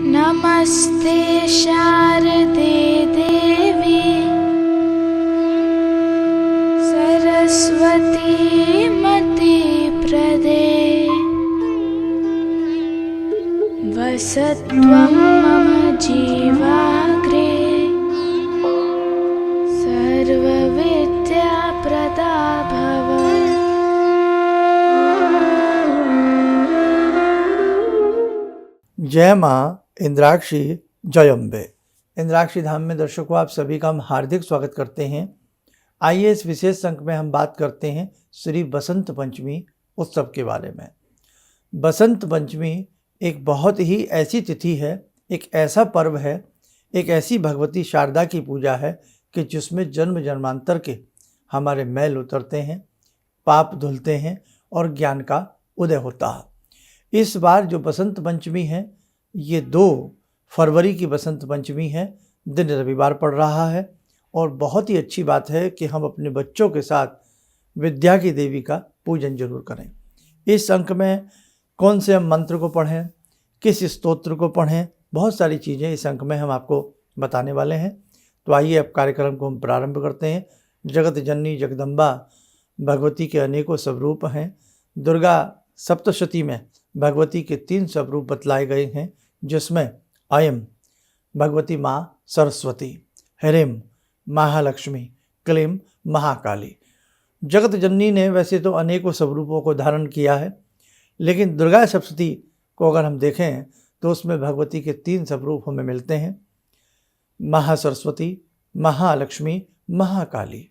नमस्ते शारदे देवी सरस्वती मति प्रदे वसत्वं मम जीवाग्रे सर्वविद्या प्रदा भव। जय माँ इंद्राक्षी जय अम्बे। इंद्राक्षी धाम में दर्शकों आप सभी का हम हार्दिक स्वागत करते हैं। आइए इस विशेष अंक में हम बात करते हैं श्री बसंत पंचमी उत्सव के बारे में। बसंत पंचमी एक बहुत ही ऐसी तिथि है, एक ऐसा पर्व है, एक ऐसी भगवती शारदा की पूजा है कि जिसमें जन्म जन्मांतर के हमारे मैल उतरते हैं, पाप धुलते हैं और ज्ञान का उदय होता है। इस बार जो बसंत पंचमी है ये 2 फरवरी की बसंत पंचमी है, दिन रविवार पड़ रहा है और बहुत ही अच्छी बात है कि हम अपने बच्चों के साथ विद्या की देवी का पूजन जरूर करें। इस अंक में कौन से हम मंत्र को पढ़ें, किस स्तोत्र को पढ़ें, बहुत सारी चीज़ें इस अंक में हम आपको बताने वाले हैं। तो आइए अब कार्यक्रम को हम प्रारंभ करते हैं। जगत जननी जगदम्बा भगवती के अनेकों स्वरूप हैं। दुर्गा सप्तशती में भगवती के 3 स्वरूप बतलाए गए हैं, जिसमें अयम भगवती माँ सरस्वती, ह्रीं महालक्ष्मी, क्लीं महाकाली। जगत जननी ने वैसे तो अनेकों स्वरूपों को धारण किया है, लेकिन दुर्गा सप्तशती को अगर हम देखें तो उसमें भगवती के 3 स्वरूप हमें मिलते हैं, महासरस्वती, महालक्ष्मी, महाकाली।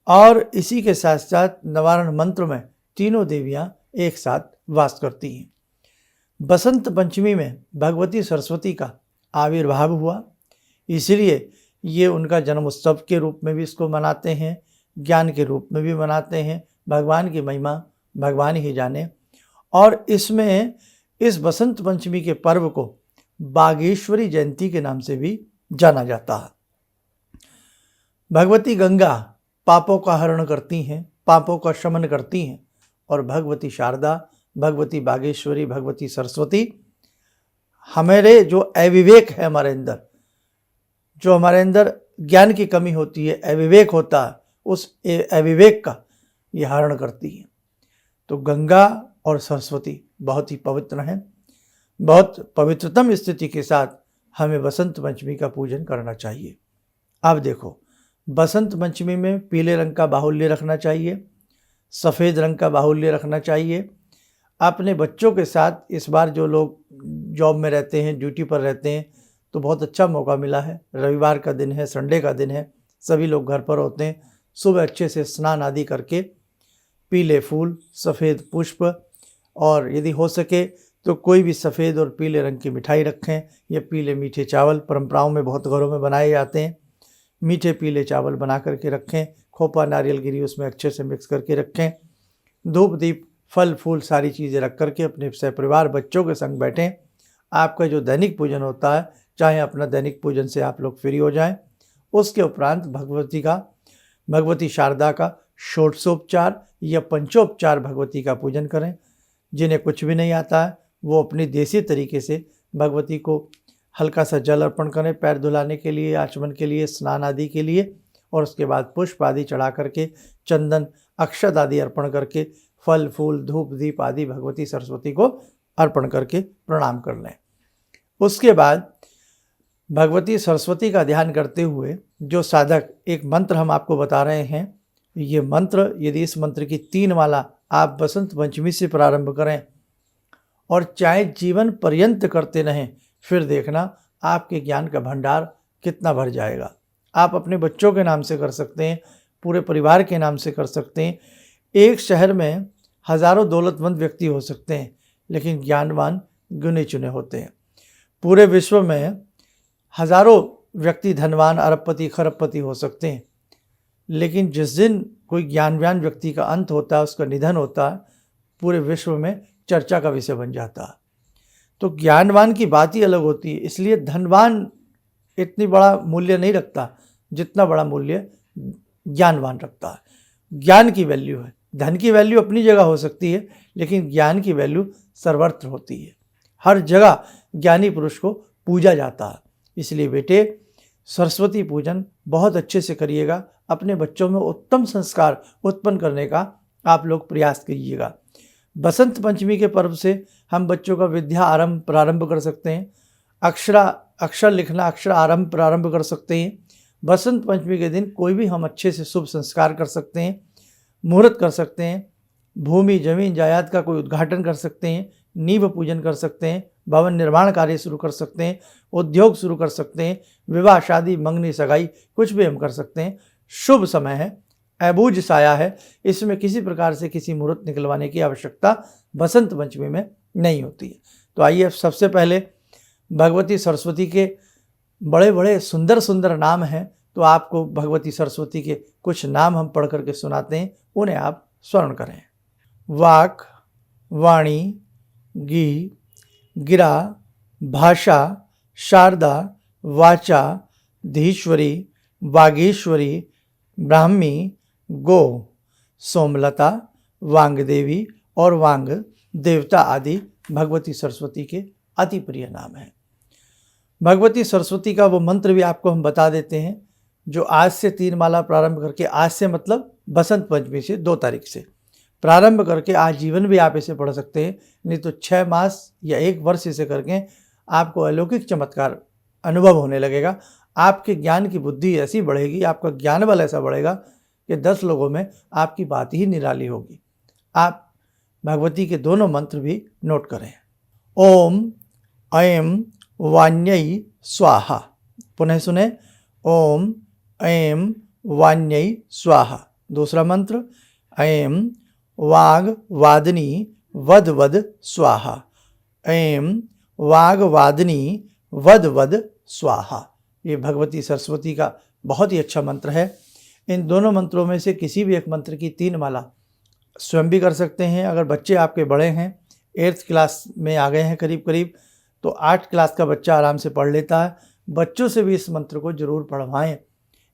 और इसी के साथ साथ नवारण मंत्र में तीनों देवियां एक साथ वास करती हैं। बसंत पंचमी में भगवती सरस्वती का आविर्भाव हुआ, इसलिए ये उनका जन्म उत्सव के रूप में भी इसको मनाते हैं, ज्ञान के रूप में भी मनाते हैं। भगवान की महिमा भगवान ही जाने। और इसमें इस बसंत पंचमी के पर्व को बागेश्वरी जयंती के नाम से भी जाना जाता है। भगवती गंगा पापों का हरण करती हैं, पापों का शमन करती हैं, और भगवती शारदा, भगवती बागेश्वरी, भगवती सरस्वती हमारे जो अविवेक है हमारे अंदर, जो हमारे अंदर ज्ञान की कमी होती है, अविवेक होता है, उस अविवेक का ये हरण करती है। तो गंगा और सरस्वती बहुत ही पवित्र हैं। बहुत पवित्रतम स्थिति के साथ हमें बसंत पंचमी का पूजन करना चाहिए। अब देखो, बसंत पंचमी में पीले रंग का बाहुल्य रखना चाहिए, सफ़ेद रंग का बाहुल्य रखना चाहिए। अपने बच्चों के साथ इस बार जो लोग जॉब में रहते हैं, ड्यूटी पर रहते हैं, तो बहुत अच्छा मौका मिला है। रविवार का दिन है, संडे का दिन है, सभी लोग घर पर होते हैं। सुबह अच्छे से स्नान आदि करके पीले फूल, सफ़ेद पुष्प, और यदि हो सके तो कोई भी सफ़ेद और पीले रंग की मिठाई रखें, या पीले मीठे चावल परंपराओं में बहुत घरों में बनाए जाते हैं। मीठे पीले चावल बना करके रखें, खोपा नारियल गिरी उसमें अच्छे से मिक्स करके रखें। धूप दीप फल फूल सारी चीज़ें रख करके अपने परिवार बच्चों के संग बैठें। आपका जो दैनिक पूजन होता है, चाहे अपना दैनिक पूजन से आप लोग फ्री हो जाएं। उसके उपरांत भगवती शारदा का षोडशोपचार या पंचोपचार भगवती का पूजन करें। जिन्हें कुछ भी नहीं आता है वो अपनी देसी तरीके से भगवती को हल्का सा जल अर्पण करें, पैर धुलाने के लिए, आचमन के लिए, स्नान आदि के लिए, और उसके बाद पुष्प आदि चढ़ा करके, चंदन अक्षत आदि अर्पण करके, फल फूल धूप दीप आदि भगवती सरस्वती को अर्पण करके प्रणाम कर लें। उसके बाद भगवती सरस्वती का ध्यान करते हुए जो साधक एक मंत्र हम आपको बता रहे हैं, ये मंत्र, यदि इस मंत्र की 3 माला आप बसंत पंचमी से प्रारंभ करें और चाहे जीवन पर्यंत करते रहें, फिर देखना आपके ज्ञान का भंडार कितना भर जाएगा। आप अपने बच्चों के नाम से कर सकते हैं, पूरे परिवार के नाम से कर सकते हैं। एक शहर में हज़ारों दौलतमंद व्यक्ति हो सकते हैं, लेकिन ज्ञानवान गिने चुने होते हैं। पूरे विश्व में हज़ारों व्यक्ति धनवान, अरबपति, खरबपति हो सकते हैं, लेकिन जिस दिन कोई ज्ञानवान व्यक्ति का अंत होता है, उसका निधन होता है, पूरे विश्व में चर्चा का विषय बन जाता है। तो ज्ञानवान की बात ही अलग होती है। इसलिए धनवान इतनी बड़ा मूल्य नहीं रखता जितना बड़ा मूल्य ज्ञानवान रखता है। ज्ञान की वैल्यू है। धन की वैल्यू अपनी जगह हो सकती है, लेकिन ज्ञान की वैल्यू सर्वत्र होती है। हर जगह ज्ञानी पुरुष को पूजा जाता है। इसलिए बेटे सरस्वती पूजन बहुत अच्छे से करिएगा, अपने बच्चों में उत्तम संस्कार उत्पन्न करने का आप लोग प्रयास कीजिएगा। बसंत पंचमी के पर्व से हम बच्चों का विद्या आरंभ प्रारंभ कर सकते हैं, अक्षर लिखना अक्षर आरंभ प्रारंभ कर सकते हैं। बसंत पंचमी के दिन कोई भी हम अच्छे से शुभ संस्कार कर सकते हैं, मुहूर्त कर सकते हैं, भूमि जमीन जायदाद का कोई उद्घाटन कर सकते हैं, नींव पूजन कर सकते हैं, भवन निर्माण कार्य शुरू कर सकते हैं, उद्योग शुरू कर सकते हैं, विवाह शादी मंगनी सगाई कुछ भी हम कर सकते हैं। शुभ समय है, अबूझ साया है, इसमें किसी प्रकार से किसी मुहूर्त निकलवाने की आवश्यकता बसंत पंचमी में नहीं होती है। तो आइए सबसे पहले भगवती सरस्वती के बड़े बड़े सुंदर सुंदर नाम हैं, तो आपको भगवती सरस्वती के कुछ नाम हम पढ़ करके सुनाते हैं, उन्हें आप स्मरण करें। वाक, वाणी, गी, गिरा, भाषा, शारदा, वाचा, धीश्वरी, वागीश्वरी, ब्राह्मी, गो, सोमलता, वांगदेवी और वांग देवता आदि भगवती सरस्वती के अति प्रिय नाम हैं। भगवती सरस्वती का वो मंत्र भी आपको हम बता देते हैं, जो आज से 3 माला प्रारंभ करके, आज से मतलब बसंत पंचमी से 2 तारीख से प्रारंभ करके आजीवन भी आप इसे पढ़ सकते हैं, नहीं तो 6 मास या 1 वर्ष इसे करके आपको अलौकिक चमत्कार अनुभव होने लगेगा। आपके ज्ञान की बुद्धि ऐसी बढ़ेगी, आपका ज्ञान बल ऐसा बढ़ेगा कि 10 लोगों में आपकी बात ही निराली होगी। आप भगवती के दोनों मंत्र भी नोट करें। ओम ऐं वाण्यै स्वाहा। पुनः सुने, ओम ऐं वाण्यै स्वाहा। दूसरा मंत्र, ऐं वाग वादनी वद वद स्वाहा। ऐं वाग वादनी वद वद स्वाहा। ये भगवती सरस्वती का बहुत ही अच्छा मंत्र है। इन दोनों मंत्रों में से किसी भी एक मंत्र की 3 माला स्वयं भी कर सकते हैं। अगर बच्चे आपके बड़े हैं, 8th क्लास में आ गए हैं करीब करीब, तो 8 क्लास का बच्चा आराम से पढ़ लेता है। बच्चों से भी इस मंत्र को जरूर पढ़वाएं।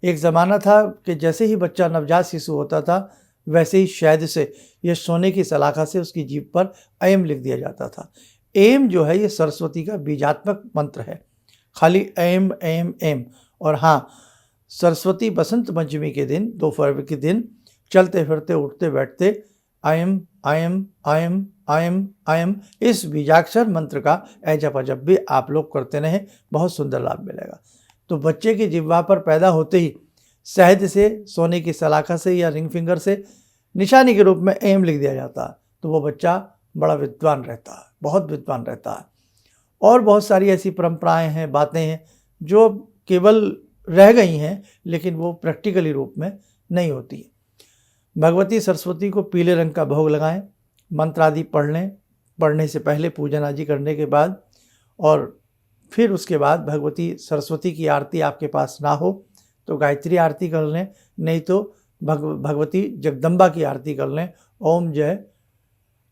एक ज़माना था कि जैसे ही बच्चा नवजात शिशु होता था, वैसे ही शहद से या सोने की सलाखा से उसकी जीभ पर ऐम लिख दिया जाता था। ऐम जो है ये सरस्वती का बीजात्मक मंत्र है, खाली ऐम ऐम ऐम। और हाँ, सरस्वती बसंत पंचमी के दिन, 2 फरवरी के दिन चलते फिरते उठते बैठते ऐम ऐम ऐम ऐम ऐम इस बीजाक्षर मंत्र का जप अजप भी आप लोग करते रहें, बहुत सुंदर लाभ मिलेगा। तो बच्चे की जिह्वा पर पैदा होते ही शहद से, सोने की सलाखा से या रिंग फिंगर से निशानी के रूप में ऐम लिख दिया जाता है, तो वो बच्चा बड़ा विद्वान रहता है, बहुत विद्वान रहता है। और बहुत सारी ऐसी परंपराएं हैं, बातें हैं जो केवल रह गई हैं, लेकिन वो प्रैक्टिकली रूप में नहीं होती। भगवती सरस्वती को पीले रंग का भोग लगाएं, मंत्र आदि पढ़ लें, पढ़ने से पहले पूजन आदि करने के बाद, और फिर उसके बाद भगवती सरस्वती की आरती आपके पास ना हो तो गायत्री आरती कर लें, नहीं तो भगवती जगदम्बा की आरती कर लें। ओम जय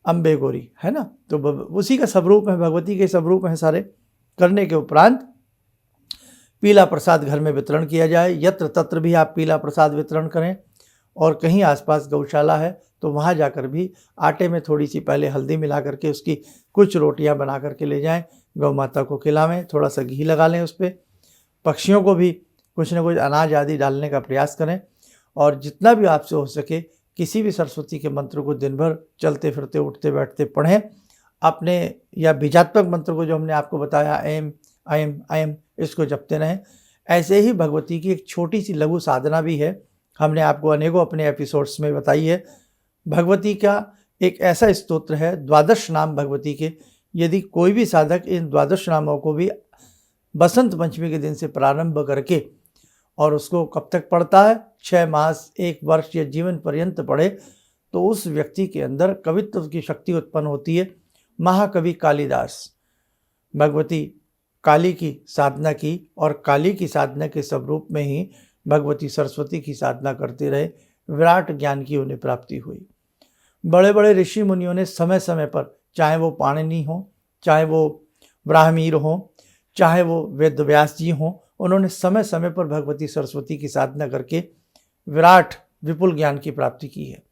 अम्बे गौरी, है ना, तो उसी का स्वरूप है, भगवती के स्वरूप हैं सारे। करने के उपरांत पीला प्रसाद घर में वितरण किया जाए। यत्र तत्र भी आप पीला प्रसाद वितरण करें, और कहीं आसपास गौशाला है तो वहाँ जाकर भी आटे में थोड़ी सी पहले हल्दी मिला करके उसकी कुछ रोटियां बना करके ले जाएं, गौ माता को खिलावें, थोड़ा सा घी लगा लें उस पर। पक्षियों को भी कुछ न कुछ अनाज आदि डालने का प्रयास करें, और जितना भी आपसे हो सके किसी भी सरस्वती के मंत्र को दिन भर चलते फिरते उठते बैठते पढ़ें। अपने या बीजात्मक मंत्र को जो हमने आपको बताया, ऐम ऐम ऐम, इसको जपते रहें। ऐसे ही भगवती की एक छोटी सी लघु साधना भी है, हमने आपको अनेकों अपने एपिसोड्स में बताई है। भगवती का एक ऐसा स्तोत्र है, 12 नाम भगवती के। यदि कोई भी साधक इन 12 नामों को भी बसंत पंचमी के दिन से प्रारंभ करके और उसको कब तक पढ़ता है, 6 मास 1 वर्ष या जीवन पर्यंत पढ़े, तो उस व्यक्ति के अंदर कवित्व की शक्ति उत्पन्न होती है। महाकवि कालिदास भगवती काली की साधना की, और काली की साधना के स्वरूप में ही भगवती सरस्वती की साधना करते रहे। विराट ज्ञान की उन्हें प्राप्ति हुई। बड़े बड़े ऋषि मुनियों ने समय समय पर, चाहे वो पाणिनि हो, चाहे वो ब्राह्मीर हो, चाहे वो वेदव्यास जी हों, उन्होंने समय समय पर भगवती सरस्वती की साधना करके विराट विपुल ज्ञान की प्राप्ति की है।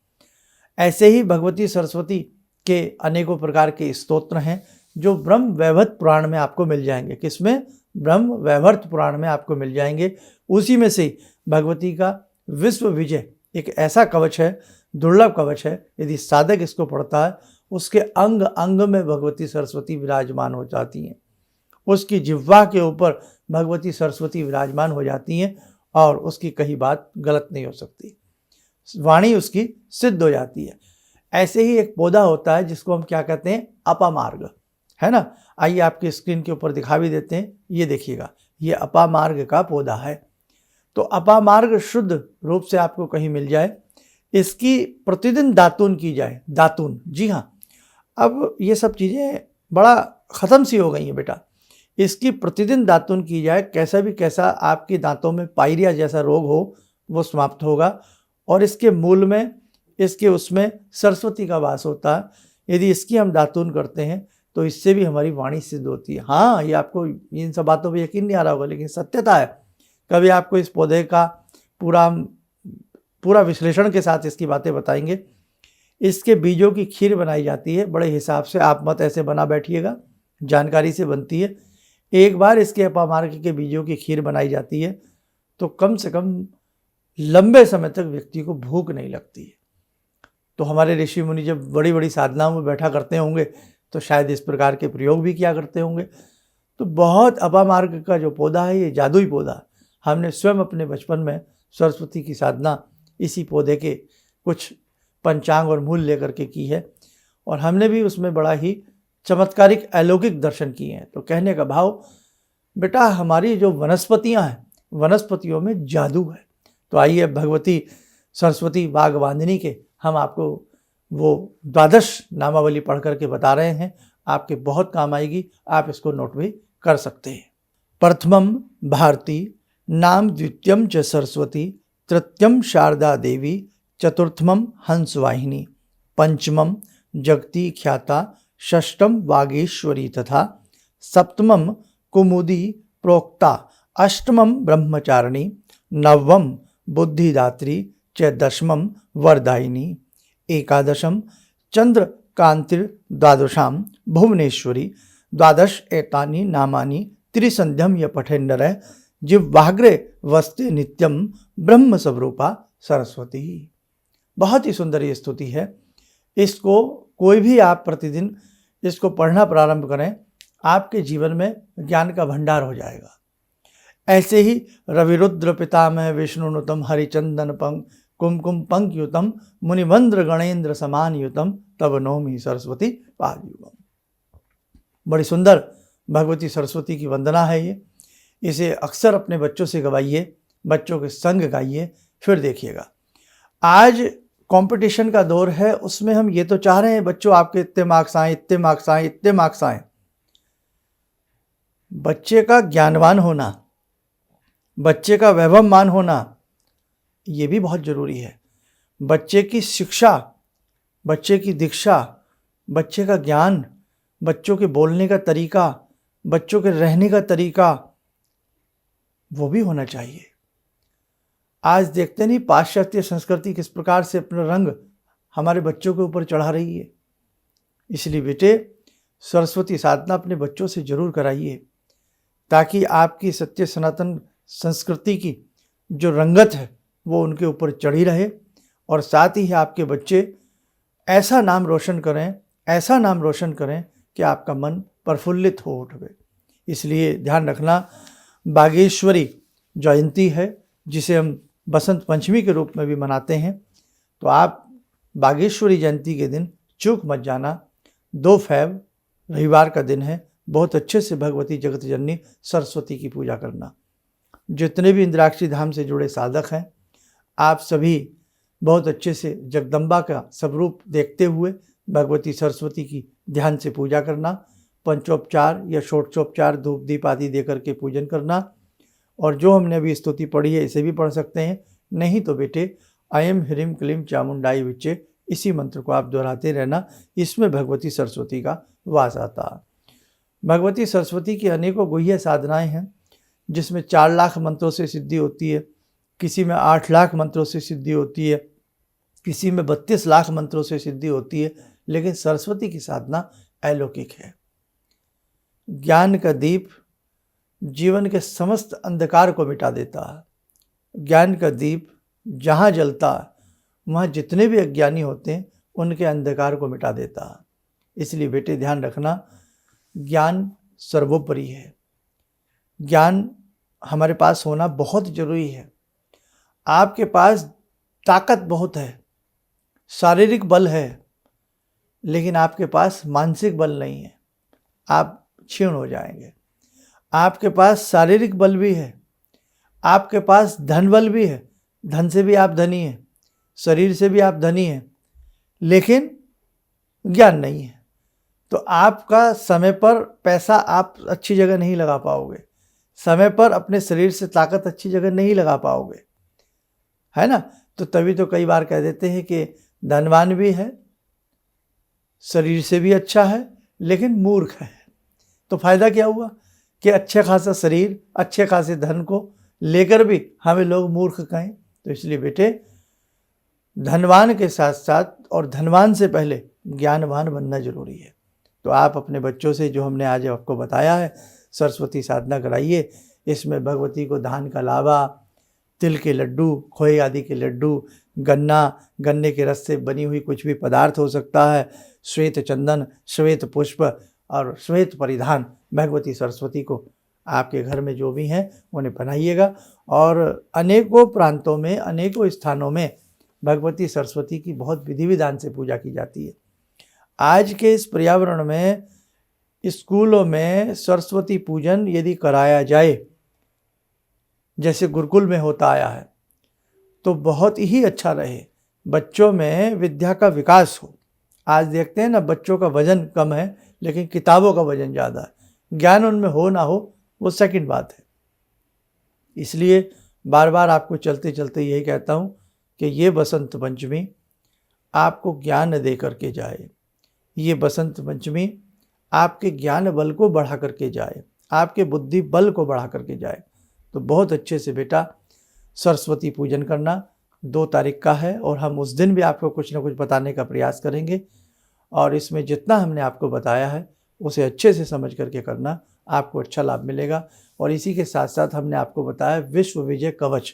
ऐसे ही भगवती सरस्वती के अनेकों प्रकार के स्तोत्र हैं, जो ब्रह्म वैवर्त पुराण में आपको मिल जाएंगे। किसमें? ब्रह्म वैवर्त पुराण में आपको मिल जाएंगे। उसी में से भगवती का विश्व विजय एक ऐसा कवच है, दुर्लभ कवच है। यदि साधक इसको पढ़ता है, उसके अंग अंग में भगवती सरस्वती विराजमान हो जाती हैं। उसकी जिह्वा के ऊपर भगवती सरस्वती विराजमान हो जाती हैं और उसकी कहीं बात गलत नहीं हो सकती, वाणी उसकी सिद्ध हो जाती है। ऐसे ही एक पौधा होता है जिसको हम क्या कहते हैं? अपामार्ग, है ना। आइए आपकी स्क्रीन के ऊपर दिखा भी देते हैं। ये देखिएगा, ये अपामार्ग का पौधा है। तो अपामार्ग शुद्ध रूप से आपको कहीं मिल जाए, इसकी प्रतिदिन दातून की जाए। दातून, जी हाँ, अब ये सब चीज़ें बड़ा ख़त्म सी हो गई हैं बेटा। इसकी प्रतिदिन दातून की जाए, कैसा भी कैसा आपके दांतों में पायरिया जैसा रोग हो वो समाप्त होगा। और इसके मूल में, इसके उसमें सरस्वती का वास होता है। यदि इसकी हम दातून करते हैं तो इससे भी हमारी वाणी सिद्ध होती है। हाँ, ये आपको इन सब बातों पर यकीन नहीं आ रहा होगा, लेकिन सत्यता है। कभी आपको इस पौधे का पूरा विश्लेषण के साथ इसकी बातें बताएंगे। इसके बीजों की खीर बनाई जाती है, बड़े हिसाब से, आप मत ऐसे बना बैठिएगा, जानकारी से बनती है। एक बार इसके अपामार्ग के बीजों की खीर बनाई जाती है तो कम से कम लंबे समय तक व्यक्ति को भूख नहीं लगती है। तो हमारे ऋषि मुनि जब बड़ी बड़ी साधनाओं में बैठा करते होंगे तो शायद इस प्रकार के प्रयोग भी किया करते होंगे। तो बहुत अपामार्ग का जो पौधा है, ये जादुई पौधा है। हमने स्वयं अपने बचपन में सरस्वती की साधना इसी पौधे के कुछ पंचांग और मूल लेकर के की है और हमने भी उसमें बड़ा ही चमत्कारिक अलौकिक दर्शन किए हैं। तो कहने का भाव, बेटा हमारी जो वनस्पतियां हैं, वनस्पतियों में जादू है। तो आइए भगवती सरस्वती बागवानिनी के हम आपको वो द्वादश नामावली पढ़ करके बता रहे हैं, आपके बहुत काम आएगी। आप इसको नोट भी कर सकते हैं। प्रथमम भारती, नाम द्वितीयम च सरस्वती, तृतीयम शारदा देवी, चतुर्थमम हंसवाहिनी, पंचमम जगती ख्याता, षष्ठम वागेश्वरी तथा सप्तमम कुमुदी प्रोक्ता, अष्टमम ब्रह्मचारिणी, नवम बुद्धिदात्री च दशमम वरदायिनी, एकादशम चंद्रकांतिर, द्वादशाम भुवनेश्वरी, द्वादश एतानि नामानि त्रिसंध्यम य पठेन्नरः, जिह्वाग्रे वस्ते नित्यम ब्रह्म स्वरूपा सरस्वती। बहुत ही सुंदर ये स्तुति है। इसको कोई भी आप प्रतिदिन इसको पढ़ना प्रारंभ करें, आपके जीवन में ज्ञान का भंडार हो जाएगा। ऐसे ही रविरुद्र पितामह विष्णुनुतम हरिचंदन पंक कुमकुम पंकयुतम, मुनिवंद्र गणेन्द्र समान युतम, तब नौमी सरस्वती पादयुगम। बड़ी सुंदर भगवती सरस्वती की वंदना है ये। इसे अक्सर अपने बच्चों से गवाइए, बच्चों के संग गाइए। फिर देखिएगा, आज कंपटीशन का दौर है, उसमें हम ये तो चाह रहे हैं बच्चों आपके इतने मार्क्स आए, इतने मार्क्स आए, इतने मार्क्स आए। बच्चे का ज्ञानवान होना, बच्चे का वैभवमान होना, ये भी बहुत जरूरी है। बच्चे की शिक्षा, बच्चे की दीक्षा, बच्चे का ज्ञान, बच्चों के बोलने का तरीका, बच्चों के रहने का तरीका, वो भी होना चाहिए। आज देखते नहीं पाश्चात्य संस्कृति किस प्रकार से अपना रंग हमारे बच्चों के ऊपर चढ़ा रही है। इसलिए बेटे, सरस्वती साधना अपने बच्चों से जरूर कराइए, ताकि आपकी सत्य सनातन संस्कृति की जो रंगत है वो उनके ऊपर चढ़ी रहे और साथ ही आपके बच्चे ऐसा नाम रोशन करें, ऐसा नाम रोशन करें कि आपका मन प्रफुल्लित हो उठे। इसलिए ध्यान रखना, बागेश्वरी जयंती है जिसे हम बसंत पंचमी के रूप में भी मनाते हैं। तो आप बागेश्वरी जयंती के दिन चूक मत जाना। 2 फरवरी रविवार का दिन है। बहुत अच्छे से भगवती जगत जननी सरस्वती की पूजा करना। जितने भी इंद्राक्षी धाम से जुड़े साधक हैं, आप सभी बहुत अच्छे से जगदम्बा का स्वरूप देखते हुए भगवती सरस्वती की ध्यान से पूजा करना। पंचोपचार या षोडशोपचार धूप दीप आदि देकर के पूजन करना। और जो हमने अभी स्तुति पढ़ी है इसे भी पढ़ सकते हैं। नहीं तो बेटे, अयम ह्रीम क्लीम चामुंडाई विच्चे, इसी मंत्र को आप दोहराते रहना। इसमें भगवती सरस्वती का वास आता है। भगवती सरस्वती की अनेकों गुह्य साधनाएं हैं, जिसमें 4 लाख मंत्रों से सिद्धि होती है, किसी में 8 लाख मंत्रों से सिद्धि होती है, किसी में 32 लाख मंत्रों से सिद्धि होती है। लेकिन सरस्वती की साधना अलौकिक है। ज्ञान का दीप जीवन के समस्त अंधकार को मिटा देता है। ज्ञान का दीप जहाँ जलता है वहाँ जितने भी अज्ञानी होते हैं उनके अंधकार को मिटा देता है। इसलिए बेटे ध्यान रखना, ज्ञान सर्वोपरि है। ज्ञान हमारे पास होना बहुत जरूरी है। आपके पास ताकत बहुत है, शारीरिक बल है, लेकिन आपके पास मानसिक बल नहीं है, आप क्षीण हो जाएंगे। आपके पास शारीरिक बल भी है, आपके पास धन बल भी है, धन से भी आप धनी हैं, शरीर से भी आप धनी हैं, लेकिन ज्ञान नहीं है। तो आपका समय पर पैसा आप अच्छी जगह नहीं लगा पाओगे, समय पर अपने शरीर से ताकत अच्छी जगह नहीं लगा पाओगे, है ना। तो तभी तो कई बार कह देते हैं कि धनवान भी है, शरीर से भी अच्छा है, लेकिन मूर्ख है। तो फायदा क्या हुआ कि अच्छे खासा शरीर, अच्छे खासे धन को लेकर भी हमें लोग मूर्ख कहें। तो इसलिए बेटे धनवान के साथ साथ और धनवान से पहले ज्ञानवान बनना जरूरी है। तो आप अपने बच्चों से जो हमने आज आपको बताया है, सरस्वती साधना कराइए। इसमें भगवती को धान का लावा, तिल के लड्डू, खोए आदि के लड्डू, गन्ने के रस से बनी हुई कुछ भी पदार्थ हो सकता है, श्वेत चंदन, श्वेत पुष्प और श्वेत परिधान भगवती सरस्वती को आपके घर में जो भी हैं उन्हें बनाइएगा। और अनेकों प्रांतों में, अनेकों स्थानों में भगवती सरस्वती की बहुत विधि विधान से पूजा की जाती है। आज के इस पर्यावरण में स्कूलों में सरस्वती पूजन यदि कराया जाए, जैसे गुरुकुल में होता आया है, तो बहुत ही अच्छा रहे, बच्चों में विद्या का विकास हो। आज देखते हैं ना, बच्चों का वजन कम है लेकिन किताबों का वजन ज़्यादा है। ज्ञान उनमें हो ना हो वो सेकंड बात है। इसलिए बार बार आपको चलते चलते यही कहता हूँ कि ये बसंत पंचमी आपको ज्ञान दे करके जाए, ये बसंत पंचमी आपके ज्ञान बल को बढ़ा करके जाए, आपके बुद्धि बल को बढ़ा करके जाए। तो बहुत अच्छे से बेटा सरस्वती पूजन करना 2 तारीख का है, और हम उस दिन भी आपको कुछ ना कुछ बताने का प्रयास करेंगे। और इसमें जितना हमने आपको बताया है उसे अच्छे से समझ करके करना, आपको अच्छा लाभ मिलेगा। और इसी के साथ साथ हमने आपको बताया विश्व विजय कवच,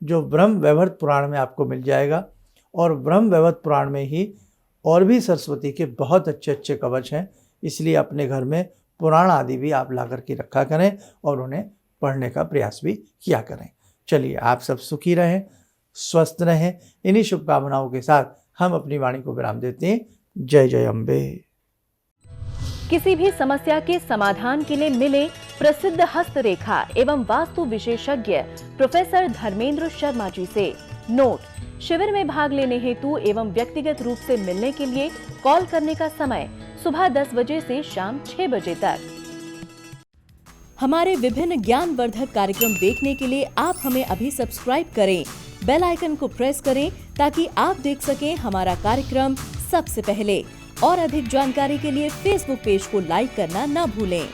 जो ब्रह्म वैवर्त पुराण में आपको मिल जाएगा। और ब्रह्म वैवर्त पुराण में ही और भी सरस्वती के बहुत अच्छे अच्छे कवच हैं। इसलिए अपने घर में पुराण आदि भी आप ला करके रखा करें और उन्हें पढ़ने का प्रयास भी किया करें। चलिए, आप सब सुखी रहें, स्वस्थ रहें। इन्हीं शुभकामनाओं के साथ हम अपनी वाणी को विराम देते हैं। जय जय अम्बे। किसी भी समस्या के समाधान के लिए मिले प्रसिद्ध हस्तरेखा एवं वास्तु विशेषज्ञ प्रोफेसर धर्मेंद्र शर्मा जी से। नोट: शिविर में भाग लेने हेतु एवं व्यक्तिगत रूप से मिलने के लिए कॉल करने का समय सुबह 10 बजे से शाम 6 बजे तक। हमारे विभिन्न ज्ञानवर्धक कार्यक्रम देखने के लिए आप हमें अभी सब्सक्राइब करें, बेल आइकन को प्रेस करें ताकि आप देख सकें हमारा कार्यक्रम सबसे पहले। और अधिक जानकारी के लिए फेसबुक पेज को लाइक करना न भूलें।